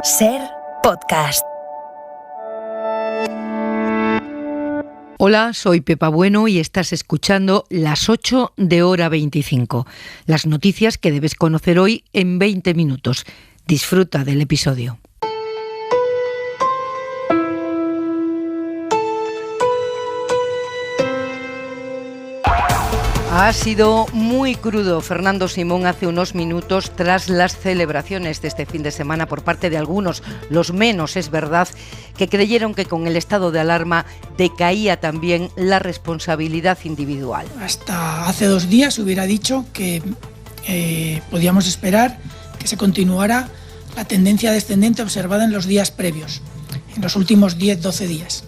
SER Podcast. Hola, soy Pepa Bueno y estás escuchando Las 8 de Hora 25. Las noticias que debes conocer hoy en 20 minutos. Disfruta del episodio. Ha sido muy crudo Fernando Simón hace unos minutos tras las celebraciones de este fin de semana por parte de algunos, los menos es verdad, que creyeron que con el estado de alarma decaía también la responsabilidad individual. Hasta hace 2 días hubiera dicho que podíamos esperar que se continuara la tendencia descendente observada en los días previos, en los últimos 10-12 días.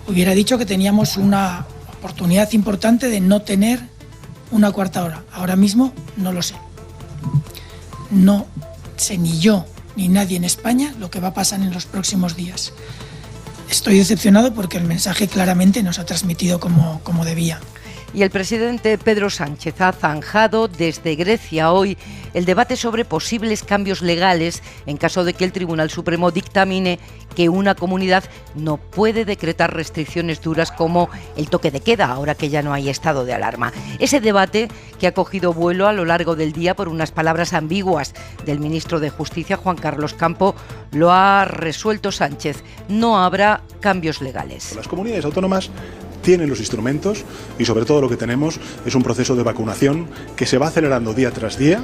Hubiera dicho que teníamos una oportunidad importante de no tener una cuarta hora. Ahora mismo no lo sé. No sé ni yo ni nadie en España lo que va a pasar en los próximos días. Estoy decepcionado porque el mensaje claramente no se ha transmitido como debía. Y el presidente Pedro Sánchez ha zanjado desde Grecia hoy el debate sobre posibles cambios legales en caso de que el Tribunal Supremo dictamine que una comunidad no puede decretar restricciones duras como el toque de queda, ahora que ya no hay estado de alarma. Ese debate, que ha cogido vuelo a lo largo del día por unas palabras ambiguas del ministro de Justicia, Juan Carlos Campo, lo ha resuelto Sánchez. No habrá cambios legales. Las comunidades autónomas tienen los instrumentos y sobre todo lo que tenemos es un proceso de vacunación que se va acelerando día tras día.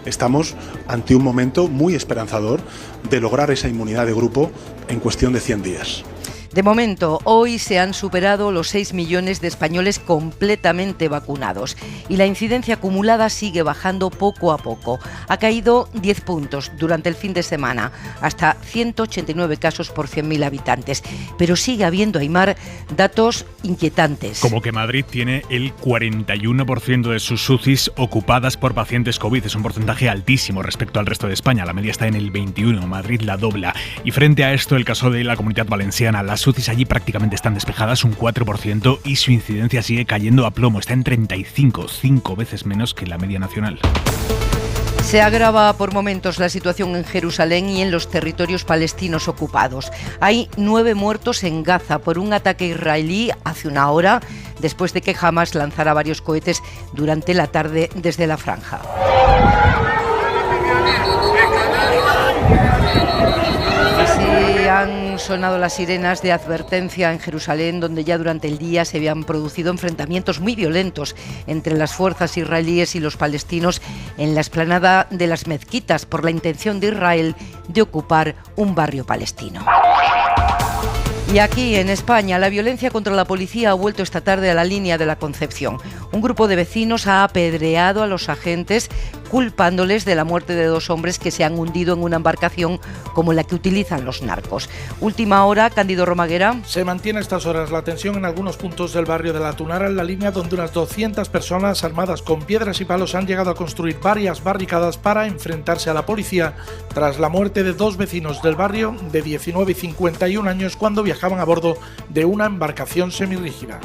Estamos ante un momento muy esperanzador de lograr esa inmunidad de grupo en cuestión de 100 días. De momento, hoy se han superado los 6 millones de españoles completamente vacunados y la incidencia acumulada sigue bajando poco a poco. Ha caído 10 puntos durante el fin de semana, hasta 189 casos por 100.000 habitantes. Pero sigue habiendo, Aimar, datos inquietantes. Como que Madrid tiene el 41% de sus UCIs ocupadas por pacientes COVID. Es un porcentaje altísimo respecto al resto de España. La media está en el 21%, Madrid la dobla. Y frente a esto, el caso de la Comunidad Valenciana, las UCIs allí prácticamente están despejadas, un 4%, y su incidencia sigue cayendo a plomo, está en 35, 5 veces menos que la media nacional. Se agrava por momentos la situación en Jerusalén y en los territorios palestinos ocupados. Hay 9 muertos en Gaza por un ataque israelí hace una hora, después de que Hamas lanzara varios cohetes durante la tarde desde la franja. Han sonado las sirenas de advertencia en Jerusalén, donde ya durante el día se habían producido enfrentamientos muy violentos entre las fuerzas israelíes y los palestinos en la explanada de las mezquitas por la intención de Israel de ocupar un barrio palestino. Y aquí, en España, la violencia contra la policía ha vuelto esta tarde a la línea de la Concepción. Un grupo de vecinos ha apedreado a los agentes, culpándoles de la muerte de 2 hombres que se han hundido en una embarcación como la que utilizan los narcos. Última hora, Cándido Romaguera. Se mantiene a estas horas la tensión en algunos puntos del barrio de La Tunara, en la línea donde unas 200 personas armadas con piedras y palos han llegado a construir varias barricadas para enfrentarse a la policía tras la muerte de 2 vecinos del barrio de 19 y 51 años cuando viajaban a bordo de una embarcación semirrígida.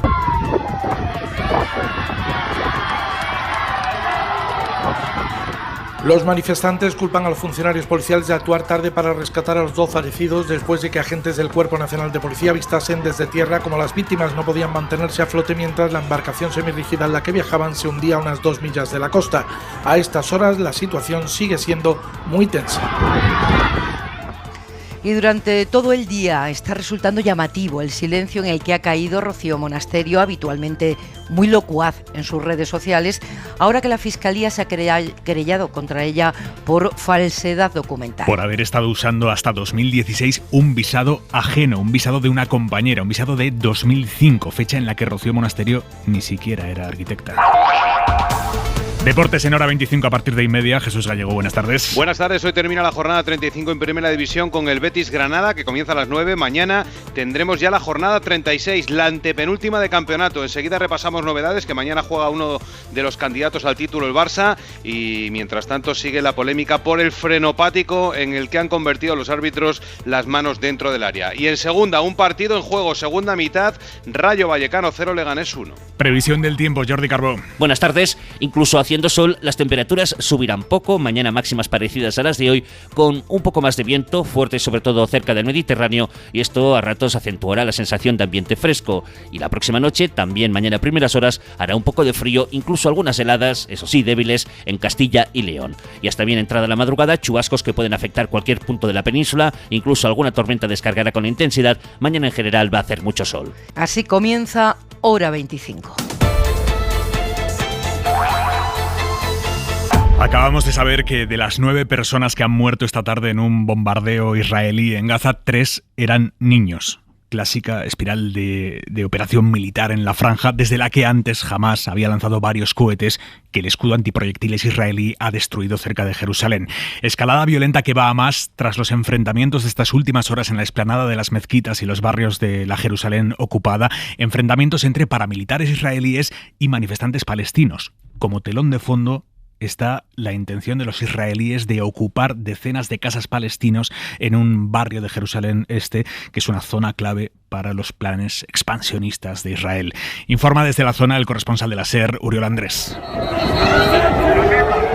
Los manifestantes culpan a los funcionarios policiales de actuar tarde para rescatar a los 2 fallecidos después de que agentes del Cuerpo Nacional de Policía avistasen desde tierra como las víctimas no podían mantenerse a flote mientras la embarcación semirrígida en la que viajaban se hundía a unas 2 millas de la costa. A estas horas la situación sigue siendo muy tensa. Y durante todo el día está resultando llamativo el silencio en el que ha caído Rocío Monasterio, habitualmente muy locuaz en sus redes sociales, ahora que la Fiscalía se ha querellado contra ella por falsedad documental. Por haber estado usando hasta 2016 un visado ajeno, un visado de una compañera, un visado de 2005, fecha en la que Rocío Monasterio ni siquiera era arquitecta. Deportes en Hora 25 a partir de 1:30. Jesús Gallego, buenas tardes. Buenas tardes, hoy termina la jornada 35 en Primera División con el Betis Granada, que comienza a las 9. Mañana tendremos ya la jornada 36, la antepenúltima de campeonato. Enseguida repasamos novedades, que mañana juega uno de los candidatos al título, el Barça, y mientras tanto sigue la polémica por el frenopático en el que han convertido los árbitros las manos dentro del área. Y en segunda, un partido en juego, segunda mitad, Rayo Vallecano 0, Leganés 1. Previsión del tiempo, Jordi Carbó. Buenas tardes, incluso hacia haciendo sol, las temperaturas subirán poco, mañana máximas parecidas a las de hoy, con un poco más de viento, fuerte sobre todo cerca del Mediterráneo, y esto a ratos acentuará la sensación de ambiente fresco. Y la próxima noche, también mañana a primeras horas, hará un poco de frío, incluso algunas heladas, eso sí, débiles, en Castilla y León. Y hasta bien entrada la madrugada, chubascos que pueden afectar cualquier punto de la península, incluso alguna tormenta descargará con intensidad. Mañana en general va a hacer mucho sol. Así comienza Hora 25. Acabamos de saber que de las 9 personas que han muerto esta tarde en un bombardeo israelí en Gaza, 3 eran niños. Clásica espiral de operación militar en la franja, desde la que antes Hamás había lanzado varios cohetes que el escudo antiproyectiles israelí ha destruido cerca de Jerusalén. Escalada violenta que va a más tras los enfrentamientos de estas últimas horas en la explanada de las mezquitas y los barrios de la Jerusalén ocupada, enfrentamientos entre paramilitares israelíes y manifestantes palestinos. Como telón de fondo está la intención de los israelíes de ocupar decenas de casas palestinos en un barrio de Jerusalén Este, que es una zona clave para los planes expansionistas de Israel. Informa desde la zona el corresponsal de la SER, Uriol Andrés.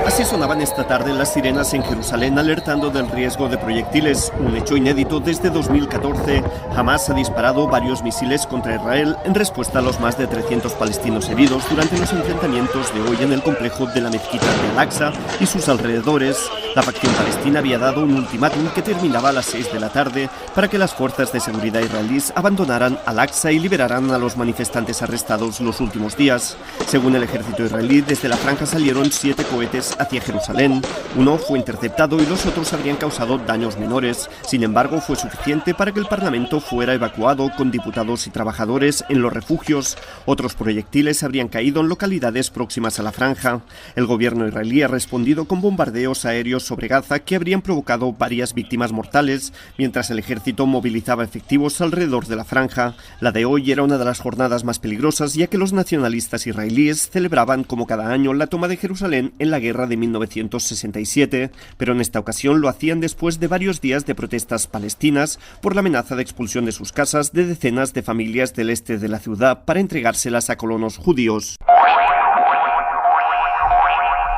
Así sonaban esta tarde las sirenas en Jerusalén alertando del riesgo de proyectiles, un hecho inédito desde 2014. Hamás ha disparado varios misiles contra Israel en respuesta a los más de 300 palestinos heridos durante los enfrentamientos de hoy en el complejo de la mezquita de Al-Aqsa y sus alrededores. La facción palestina había dado un ultimátum que terminaba a las 6 de la tarde para que las fuerzas de seguridad israelíes abandonaran Al-Aqsa y liberaran a los manifestantes arrestados los últimos días. Según el ejército israelí, desde la franja salieron 7 cohetes hacia Jerusalén. Uno fue interceptado y los otros habrían causado daños menores. Sin embargo, fue suficiente para que el Parlamento fuera evacuado con diputados y trabajadores en los refugios. Otros proyectiles habrían caído en localidades próximas a la franja. El gobierno israelí ha respondido con bombardeos aéreos sobre Gaza que habrían provocado varias víctimas mortales, mientras el ejército movilizaba efectivos alrededor de la franja. La de hoy era una de las jornadas más peligrosas, ya que los nacionalistas israelíes celebraban como cada año la toma de Jerusalén en la guerra de 1967, pero en esta ocasión lo hacían después de varios días de protestas palestinas por la amenaza de expulsión de sus casas de decenas de familias del este de la ciudad para entregárselas a colonos judíos.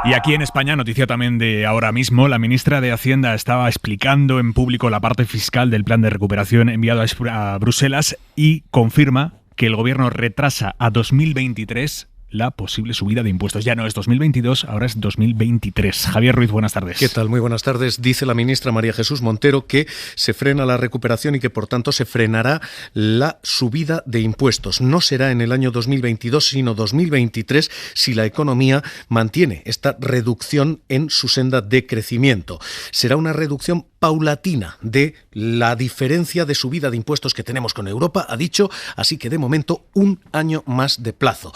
Y aquí en España, noticia también de ahora mismo, la ministra de Hacienda estaba explicando en público la parte fiscal del plan de recuperación enviado a Bruselas y confirma que el gobierno retrasa a 2023 la posible subida de impuestos. Ya no es 2022, ahora es 2023. Javier Ruiz, buenas tardes. ¿Qué tal? Muy buenas tardes. Dice la ministra María Jesús Montero que se frena la recuperación y que por tanto se frenará la subida de impuestos. No será en el año 2022, sino 2023 si la economía mantiene esta reducción en su senda de crecimiento. Será una reducción paulatina de la diferencia de subida de impuestos que tenemos con Europa, ha dicho, así que de momento un año más de plazo.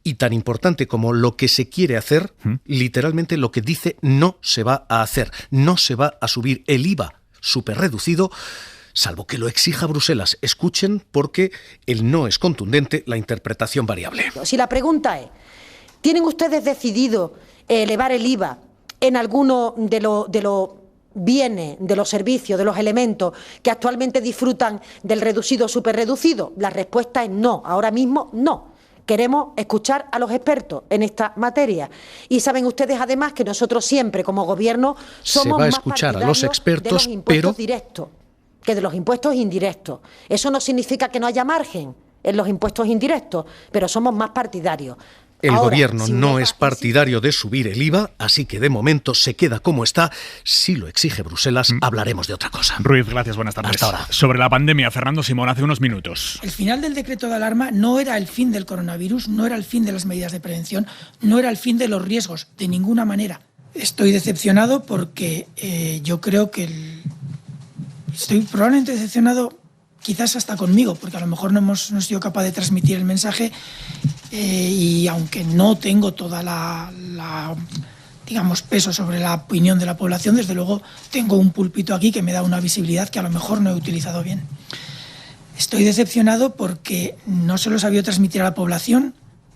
Y tan importante como lo que se quiere hacer, literalmente lo que dice no se va a hacer. No se va a subir el IVA superreducido, salvo que lo exija Bruselas. Escuchen, porque el no es contundente, la interpretación variable. Si la pregunta es, ¿tienen ustedes decidido elevar el IVA en alguno de los bienes, de los servicios, de los elementos que actualmente disfrutan del reducido o superreducido? La respuesta es no, ahora mismo no. Queremos escuchar a los expertos en esta materia. Y saben ustedes además que nosotros siempre como gobierno somos más escuchar a los expertos, de los impuestos directos que de los impuestos indirectos. Eso no significa que no haya margen en los impuestos indirectos, pero somos más partidarios. El gobierno no es partidario de subir el IVA, así que de momento se queda como está. Si lo exige Bruselas, hablaremos de otra cosa. Ruiz, gracias, buenas tardes. Hasta ahora. Sobre la pandemia, Fernando Simón, hace unos minutos. El final del decreto de alarma no era el fin del coronavirus, no era el fin de las medidas de prevención, no era el fin de los riesgos, de ninguna manera. Estoy decepcionado porque yo creo que estoy probablemente decepcionado quizás hasta conmigo, porque a lo mejor no he sido capaz de transmitir el mensaje y aunque no tengo toda la digamos, peso sobre la opinión de la población, desde luego tengo un púlpito aquí que me da una visibilidad que a lo mejor no he utilizado bien. Estoy decepcionado porque no se lo he sabido transmitir a la población,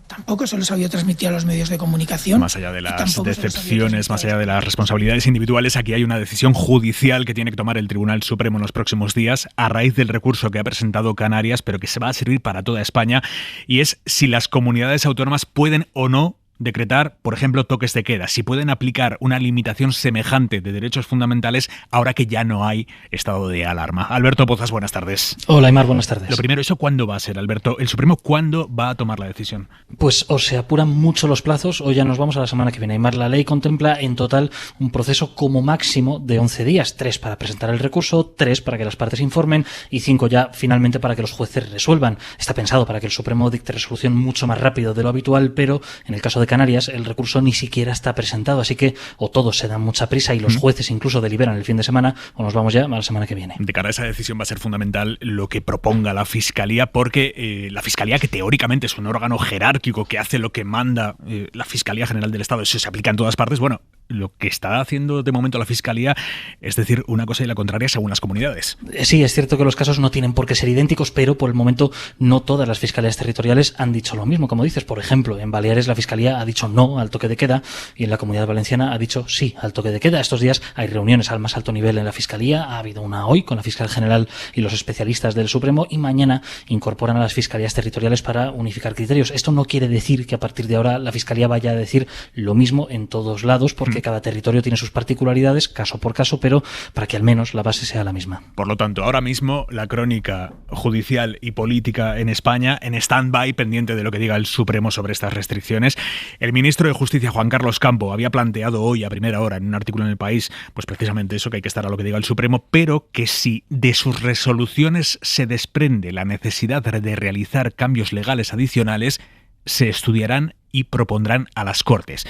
tampoco se lo he sabido transmitir a los medios de comunicación. Más allá de las decepciones, más allá de las responsabilidades individuales, aquí hay una decisión judicial que tiene que tomar el Tribunal Supremo en los próximos días a raíz del recurso que ha presentado Canarias, pero que se va a servir para toda España, y es si las comunidades autónomas pueden o no decretar, por ejemplo, toques de queda, si pueden aplicar una limitación semejante de derechos fundamentales ahora que ya no hay estado de alarma. Alberto Pozas, buenas tardes. Hola, Aymar, buenas tardes. Lo primero, ¿eso cuándo va a ser, Alberto? ¿El Supremo cuándo va a tomar la decisión? Pues o se apuran mucho los plazos o ya nos vamos a la semana que viene. Aymar, la ley contempla en total un proceso como máximo de 11 días, 3 para presentar el recurso, 3 para que las partes informen y 5 ya finalmente para que los jueces resuelvan. Está pensado para que el Supremo dicte resolución mucho más rápido de lo habitual, pero en el caso de Canarias el recurso ni siquiera está presentado, así que o todos se dan mucha prisa y los jueces incluso deliberan el fin de semana o nos vamos ya a la semana que viene. De cara a esa decisión va a ser fundamental lo que proponga la Fiscalía, porque la Fiscalía, que teóricamente es un órgano jerárquico que hace lo que manda la Fiscalía General del Estado, eso se aplica en todas partes, bueno, lo que está haciendo de momento la Fiscalía es decir una cosa y la contraria según las comunidades. Sí, es cierto que los casos no tienen por qué ser idénticos, pero por el momento no todas las fiscalías territoriales han dicho lo mismo. Como dices, por ejemplo, en Baleares la Fiscalía ha dicho no al toque de queda y en la Comunidad Valenciana ha dicho sí al toque de queda. Estos días hay reuniones al más alto nivel en la Fiscalía, ha habido una hoy con la Fiscal General y los especialistas del Supremo y mañana incorporan a las fiscalías territoriales para unificar criterios. Esto no quiere decir que a partir de ahora la Fiscalía vaya a decir lo mismo en todos lados, porque cada territorio tiene sus particularidades, caso por caso, pero para que al menos la base sea la misma. Por lo tanto, ahora mismo la crónica judicial y política en España en stand-by, pendiente de lo que diga el Supremo sobre estas restricciones. El ministro de Justicia, Juan Carlos Campo, había planteado hoy a primera hora en un artículo en El País, pues precisamente eso, que hay que estar a lo que diga el Supremo, pero que si de sus resoluciones se desprende la necesidad de realizar cambios legales adicionales, se estudiarán y propondrán a las Cortes.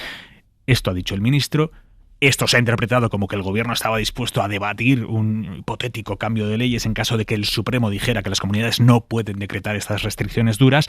Esto ha dicho el ministro. Esto se ha interpretado como que el gobierno estaba dispuesto a debatir un hipotético cambio de leyes en caso de que el Supremo dijera que las comunidades no pueden decretar estas restricciones duras.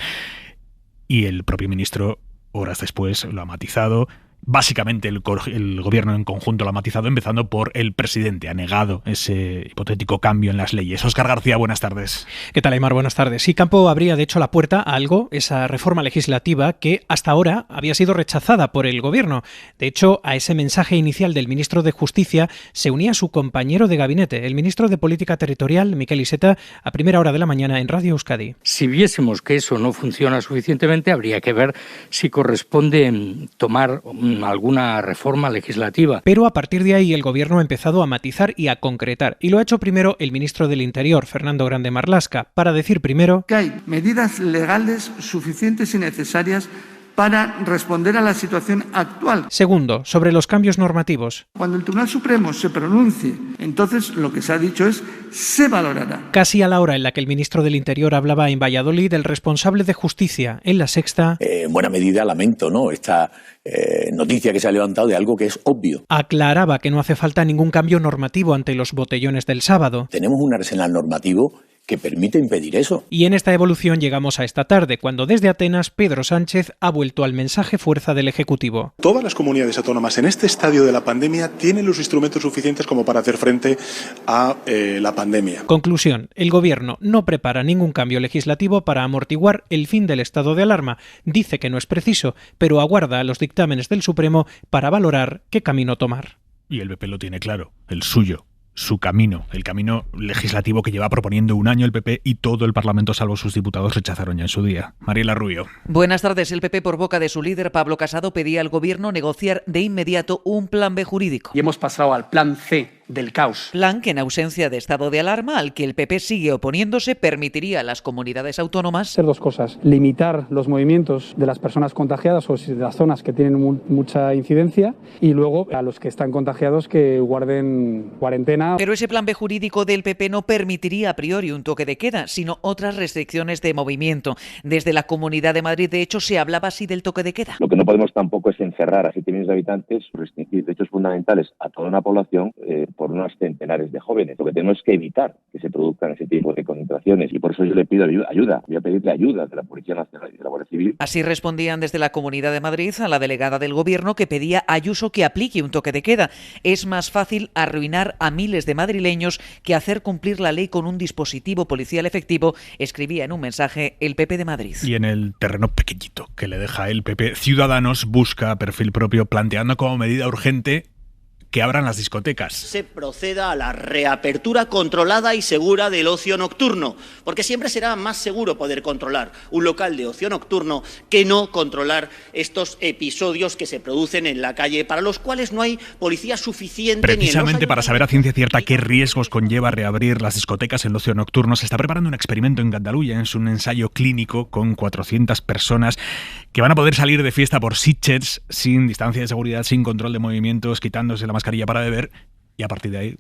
Y el propio ministro, horas después, lo ha matizado. Básicamente el gobierno en conjunto lo ha matizado, empezando por el presidente. Ha negado ese hipotético cambio en las leyes. Óscar García, buenas tardes. ¿Qué tal, Aymar? Buenas tardes. Sí, Campo abría de hecho la puerta a algo, esa reforma legislativa que hasta ahora había sido rechazada por el gobierno. De hecho, a ese mensaje inicial del ministro de Justicia se unía su compañero de gabinete, el ministro de Política Territorial, Miquel Iceta, a primera hora de la mañana en Radio Euskadi. Si viésemos que eso no funciona suficientemente, habría que ver si corresponde tomar alguna reforma legislativa. Pero a partir de ahí el gobierno ha empezado a matizar y a concretar. Y lo ha hecho primero el ministro del Interior, Fernando Grande Marlaska, para decir primero que hay medidas legales suficientes y necesarias para responder a la situación actual. Segundo, sobre los cambios normativos. Cuando el Tribunal Supremo se pronuncie, entonces lo que se ha dicho es se valorará. Casi a la hora en la que el ministro del Interior hablaba en Valladolid, el responsable de Justicia en La Sexta... en buena medida lamento, ¿no?, esta noticia que se ha levantado de algo que es obvio. Aclaraba que no hace falta ningún cambio normativo ante los botellones del sábado. Tenemos un arsenal normativo que permite impedir eso. Y en esta evolución llegamos a esta tarde, cuando desde Atenas Pedro Sánchez ha vuelto al mensaje fuerza del Ejecutivo. Todas las comunidades autónomas en este estadio de la pandemia tienen los instrumentos suficientes como para hacer frente a la pandemia. Conclusión, el Gobierno no prepara ningún cambio legislativo para amortiguar el fin del estado de alarma. Dice que no es preciso, pero aguarda a los dictámenes del Supremo para valorar qué camino tomar. Y el PP lo tiene claro, el suyo. Su camino, el camino legislativo que lleva proponiendo un año el PP y todo el Parlamento, salvo sus diputados, rechazaron ya en su día. Mariela Rubio. Buenas tardes. El PP, por boca de su líder, Pablo Casado, pedía al Gobierno negociar de inmediato un plan B jurídico. Y hemos pasado al plan C del caos. Plan que, en ausencia de estado de alarma, al que el PP sigue oponiéndose, permitiría a las comunidades autónomas hacer dos cosas: limitar los movimientos de las personas contagiadas o de las zonas que tienen mucha incidencia, y luego a los que están contagiados que guarden cuarentena. Pero ese plan B jurídico del PP no permitiría a priori un toque de queda, sino otras restricciones de movimiento. Desde la Comunidad de Madrid, de hecho, se hablaba así del toque de queda. Lo que no podemos tampoco es encerrar a 7 millones de habitantes, restringir derechos fundamentales a toda una población por unos centenares de jóvenes. Lo que tenemos es que evitar que se produzcan ese tipo de concentraciones, y por eso yo le pido ayuda. Voy a pedirle ayuda de la Policía Nacional y de la Guardia Civil. Así respondían desde la Comunidad de Madrid a la delegada del Gobierno, que pedía a Ayuso que aplique un toque de queda. Es más fácil arruinar a miles de madrileños que hacer cumplir la ley con un dispositivo policial efectivo, escribía en un mensaje el PP de Madrid. Y en el terreno pequeñito que le deja el PP, Ciudadanos busca perfil propio, planteando como medida urgente que abran las discotecas. Se proceda a la reapertura controlada y segura del ocio nocturno, porque siempre será más seguro poder controlar un local de ocio nocturno que no controlar estos episodios que se producen en la calle, para los cuales no hay policía suficiente. Precisamente para saber a ciencia cierta qué riesgos conlleva reabrir las discotecas en el ocio nocturno, se está preparando un experimento en Cataluña. Es un ensayo clínico con 400 personas que van a poder salir de fiesta por Sitges sin distancia de seguridad, sin control de movimientos, quitándose la mascarilla para beber, y a partir de ahí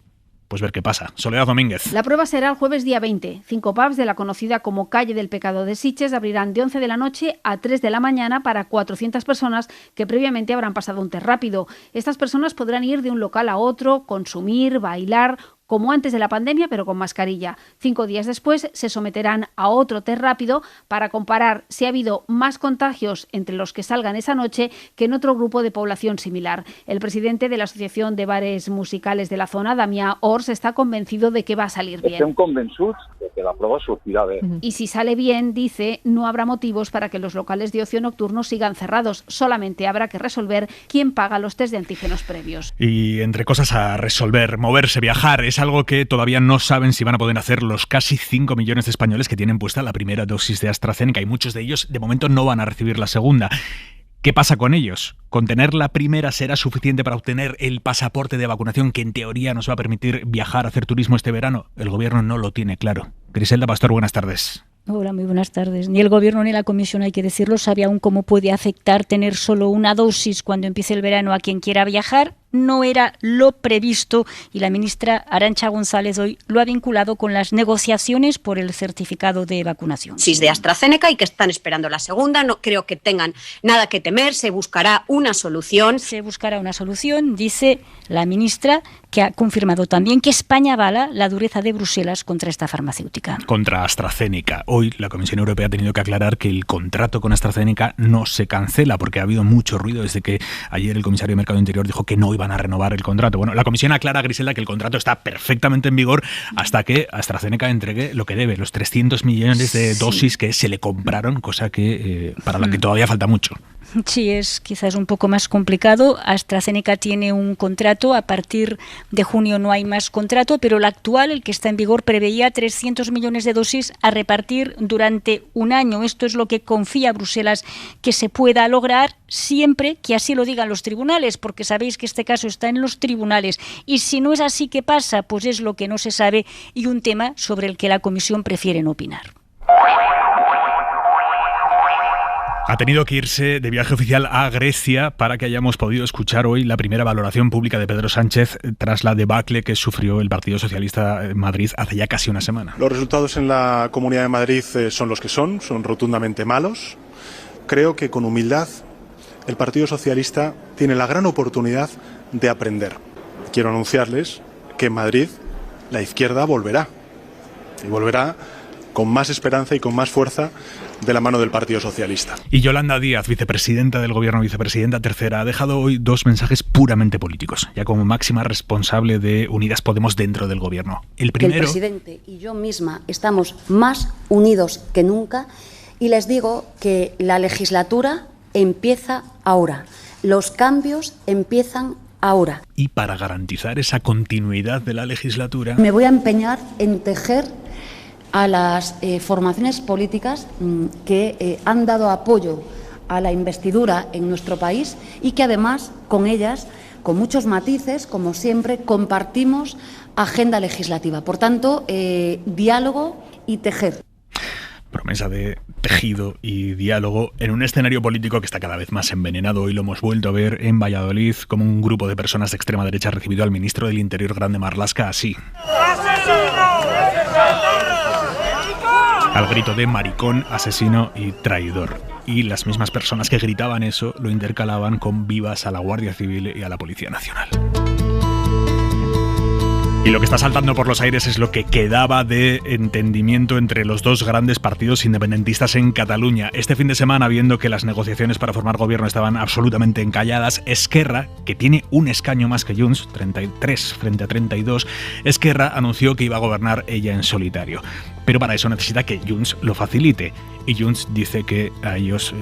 pues ver qué pasa. Soledad Domínguez. La prueba será el jueves día 20. 5 pubs de la conocida como Calle del Pecado de Sitges abrirán de 11 de la noche a 3 de la mañana para 400 personas que previamente habrán pasado un test rápido. Estas personas podrán ir de un local a otro, consumir, bailar, como antes de la pandemia, pero con mascarilla. 5 días después se someterán a otro test rápido para comparar si ha habido más contagios entre los que salgan esa noche que en otro grupo de población similar. El presidente de la Asociación de Bares Musicales de la zona, Damià Ors, está convencido de que va a salir bien. Estem convençuts de que la prova sortirà bé. Y si sale bien, dice, no habrá motivos para que los locales de ocio nocturno sigan cerrados. Solamente habrá que resolver quién paga los test de antígenos previos. Y entre cosas a resolver, moverse, viajar, es algo que todavía no saben si van a poder hacer los casi 5 millones de españoles que tienen puesta la primera dosis de AstraZeneca, y muchos de ellos de momento no van a recibir la segunda. ¿Qué pasa con ellos? ¿Con tener la primera será suficiente para obtener el pasaporte de vacunación que en teoría nos va a permitir viajar, hacer turismo este verano? El gobierno no lo tiene claro. Griselda Pastor, buenas tardes. Hola, muy buenas tardes. Ni el Gobierno ni la Comisión, hay que decirlo, sabe aún cómo puede afectar tener solo una dosis cuando empiece el verano a quien quiera viajar. No era lo previsto y la ministra Arantxa González hoy lo ha vinculado con las negociaciones por el certificado de vacunación. Sí, de AstraZeneca y que están esperando la segunda. No creo que tengan nada que temer, se buscará una solución. Se buscará una solución, dice la ministra, que ha confirmado también que España avala la dureza de Bruselas contra esta farmacéutica. Contra AstraZeneca. Hoy la Comisión Europea ha tenido que aclarar que el contrato con AstraZeneca no se cancela, porque ha habido mucho ruido desde que ayer el comisario de Mercado Interior dijo que no iban a renovar el contrato. Bueno, la Comisión aclara, Griselda, que el contrato está perfectamente en vigor hasta que AstraZeneca entregue lo que debe, los 300 millones de dosis que se le compraron, cosa que para la que todavía falta mucho. Sí, es quizás un poco más complicado. AstraZeneca tiene un contrato, a partir de junio no hay más contrato, pero el actual, el que está en vigor, preveía 300 millones de dosis a repartir durante un año. Esto es lo que confía Bruselas que se pueda lograr, siempre que así lo digan los tribunales, porque sabéis que este caso está en los tribunales. Y si no es así, ¿qué pasa? Pues es lo que no se sabe y un tema sobre el que la Comisión prefiere no opinar. Ha tenido que irse de viaje oficial a Grecia para que hayamos podido escuchar hoy la primera valoración pública de Pedro Sánchez tras la debacle que sufrió el Partido Socialista en Madrid hace ya casi una semana. Los resultados en la Comunidad de Madrid son los que son rotundamente malos. Creo que con humildad el Partido Socialista tiene la gran oportunidad de aprender. Quiero anunciarles que en Madrid la izquierda volverá, y volverá con más esperanza y con más fuerza de la mano del Partido Socialista. Y Yolanda Díaz, vicepresidenta del Gobierno, vicepresidenta tercera, ha dejado hoy dos mensajes puramente políticos, ya como máxima responsable de Unidas Podemos dentro del Gobierno. El primero... El presidente y yo misma estamos más unidos que nunca y les digo que la legislatura empieza ahora. Los cambios empiezan ahora. Y para garantizar esa continuidad de la legislatura... Me voy a empeñar en tejer a las formaciones políticas que han dado apoyo a la investidura en nuestro país y que además con ellas, con muchos matices, como siempre, compartimos agenda legislativa. Por tanto, diálogo y tejer. Promesa de tejido y diálogo en un escenario político que está cada vez más envenenado. Hoy lo hemos vuelto a ver en Valladolid, como un grupo de personas de extrema derecha ha recibido al ministro del Interior, Grande Marlaska, así. Al grito de maricón, asesino y traidor. Y las mismas personas que gritaban eso lo intercalaban con vivas a la Guardia Civil y a la Policía Nacional. Y lo que está saltando por los aires es lo que quedaba de entendimiento entre los dos grandes partidos independentistas en Cataluña. Este fin de semana, viendo que las negociaciones para formar gobierno estaban absolutamente encalladas, Esquerra, que tiene un escaño más que Junts, 33 frente a 32, Esquerra anunció que iba a gobernar ella en solitario. pero para eso necesita que Junts lo facilite. Y Junts dice que a ellos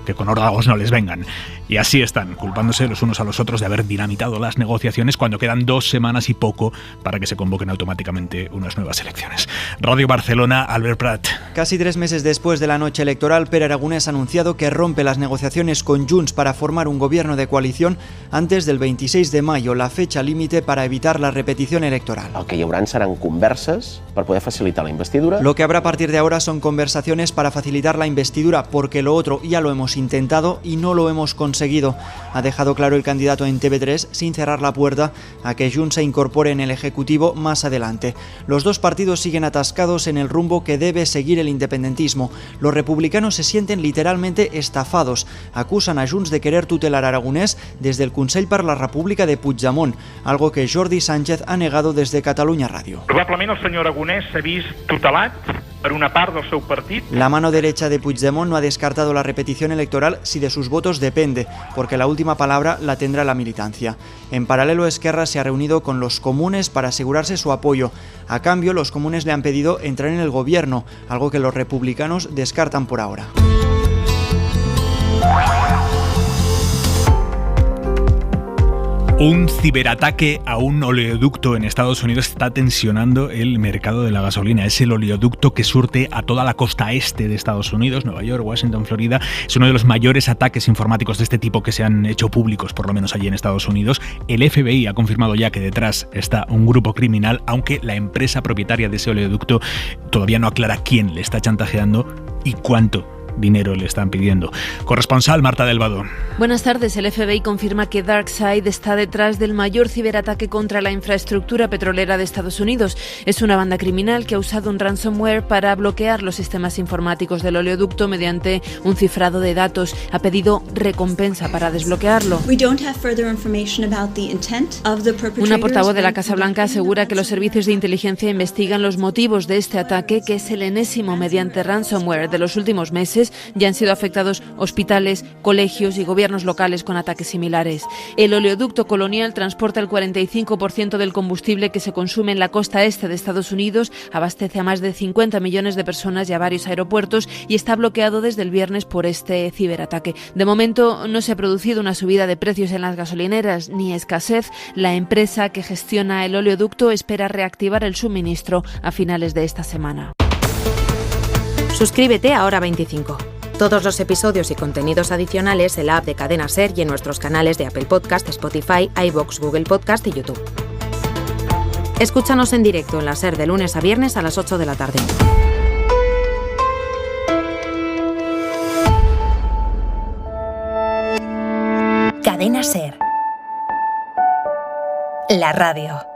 que con órdagos no les vengan. Y así están, culpándose los unos a los otros de haber dinamitado las negociaciones cuando quedan 2 semanas y poco para que se convoquen automáticamente unas nuevas elecciones. Radio Barcelona, Albert Prat. Casi 3 meses después de la noche electoral, Pere Aragonès ha anunciado que rompe las negociaciones con Junts para formar un gobierno de coalición antes del 26 de mayo, la fecha límite para evitar la repetición electoral. El que hi haurà seran converses per poder facilitar la investidura. Lo que habrá a partir de ahora son conversaciones para facilitar la investidura, porque lo otro ya lo hemos intentado y no lo hemos conseguido, ha dejado claro el candidato en TV3, sin cerrar la puerta a que Junts se incorpore en el Ejecutivo más adelante. Los dos partidos siguen atascados en el rumbo que debe seguir el independentismo. Los republicanos se sienten literalmente estafados. Acusan a Junts de querer tutelar a Aragonès desde el Consell per la República de Puigdemont, algo que Jordi Sánchez ha negado desde Catalunya Ràdio. Probablement el senyor Aragonès s'ha vist tutelat per una part del seu partit. La mano derecha de Puigdemont no ha descartado la repetición electoral si de sus votos depende, porque la última palabra la tendrá la militancia. En paralelo, Esquerra se ha reunido con los comunes para asegurarse su apoyo. A cambio, los comunes le han pedido entrar en el gobierno, algo que los republicanos descartan por ahora. Un ciberataque a un oleoducto en Estados Unidos está tensionando el mercado de la gasolina. Es el oleoducto que surte a toda la costa este de Estados Unidos, Nueva York, Washington, Florida. Es uno de los mayores ataques informáticos de este tipo que se han hecho públicos, por lo menos allí en Estados Unidos. El FBI ha confirmado ya que detrás está un grupo criminal, aunque la empresa propietaria de ese oleoducto todavía no aclara quién le está chantajeando y cuánto dinero le están pidiendo. Corresponsal Marta Delvado. Buenas tardes. El FBI confirma que DarkSide está detrás del mayor ciberataque contra la infraestructura petrolera de Estados Unidos. Es una banda criminal que ha usado un ransomware para bloquear los sistemas informáticos del oleoducto mediante un cifrado de datos. Ha pedido recompensa para desbloquearlo. Una portavoz de la Casa Blanca asegura que los servicios de inteligencia investigan los motivos de este ataque, que es el enésimo mediante ransomware de los últimos meses. Ya han sido afectados hospitales, colegios y gobiernos locales con ataques similares. El oleoducto Colonial transporta el 45% del combustible que se consume en la costa este de Estados Unidos, abastece a más de 50 millones de personas y a varios aeropuertos y está bloqueado desde el viernes por este ciberataque. De momento no se ha producido una subida de precios en las gasolineras ni escasez. La empresa que gestiona el oleoducto espera reactivar el suministro a finales de esta semana. Suscríbete a Hora 25. Todos los episodios y contenidos adicionales en la app de Cadena SER y en nuestros canales de Apple Podcast, Spotify, iVoox, Google Podcast y YouTube. Escúchanos en directo en la SER de lunes a viernes a las 8 de la tarde. Cadena SER. La radio.